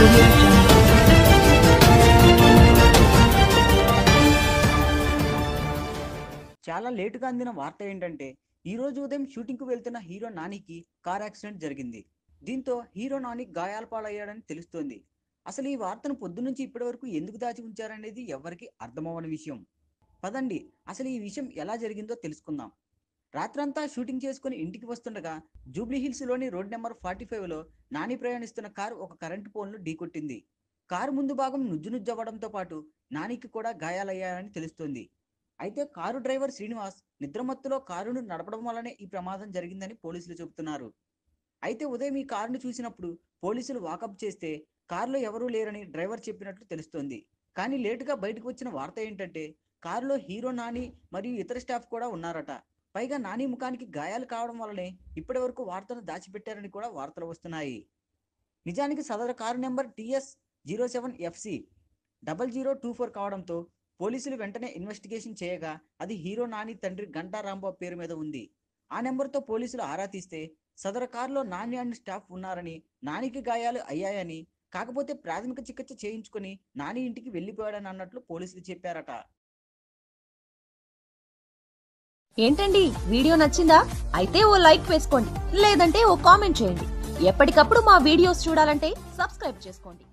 Audio Jungle. చాలా లేటుగా అందిన వార్త ఏంటంటే ఈ రోజు ఉదయం షూటింగ్ కు వెళ్తున్న హీరో నానికి కార్ యాక్సిడెంట్ జరిగింది. దీంతో హీరో నాని గాయాల పాలయ్యాడని తెలుస్తోంది. అసలు ఈ వార్తను పొద్దునుంచి ఇప్పటి వరకు ఎందుకు దాచి ఉంచారనేది ఎవరికి అర్థమవని విషయం. పదండి అసలు ఈ విషయం ఎలా జరిగిందో తెలుసుకుందాం. రాత్రంతా షూటింగ్ చేసుకుని ఇంటికి వస్తుండగా జూబ్లీ హిల్స్ లోని రోడ్ నెంబర్ 45లో నాని ప్రయాణిస్తున్న కారు ఒక కరెంటు పోల్ను ఢీకొట్టింది. కారు ముందు భాగం నుజ్జునుజ్జవ్వడంతో పాటు నానికి కూడా గాయాలయ్యాయని తెలుస్తోంది. అయితే కారు డ్రైవర్ శ్రీనివాస్ నిద్రమత్తులో కారును నడపడం వల్లనే ఈ ప్రమాదం జరిగిందని పోలీసులు చెబుతున్నారు. అయితే ఉదయం ఈ కారును చూసినప్పుడు పోలీసులు వాకప్ చేస్తే కారులో ఎవరూ లేరని డ్రైవర్ చెప్పినట్లు తెలుస్తోంది. కానీ లేటుగా బయటకు వచ్చిన వార్త ఏంటంటే కారులో హీరో నాని మరియు ఇతర స్టాఫ్ కూడా ఉన్నారట. పైగా నాని ముఖానికి గాయాలు కావడం వల్లనే ఇప్పటి వరకు వార్తను దాచిపెట్టారని కూడా వార్తలు వస్తున్నాయి. నిజానికి సదరు కారు నెంబర్ TS07FC 0024 కావడంతో పోలీసులు వెంటనే ఇన్వెస్టిగేషన్ చేయగా అది హీరో నాని తండ్రి గంటా రాంబాబు పేరు మీద ఉంది. ఆ నెంబర్తో పోలీసులు ఆరా తీస్తే సదరు కారులో నాని అండ్ స్టాఫ్ ఉన్నారని, నానికి గాయాలు అయ్యాయని, కాకపోతే ప్రాథమిక చికిత్స చేయించుకొని నాని ఇంటికి వెళ్ళిపోయాడని అన్నట్లు పోలీసులు చెప్పారట. ఏంటండి వీడియో నచ్చిందా? అయితే ఓ లైక్ వేసుకోండి, లేదంటే ఓ కామెంట్ చేయండి. ఎప్పటికప్పుడు మా వీడియోస్ చూడాలంటే సబ్స్క్రైబ్ చేసుకోండి.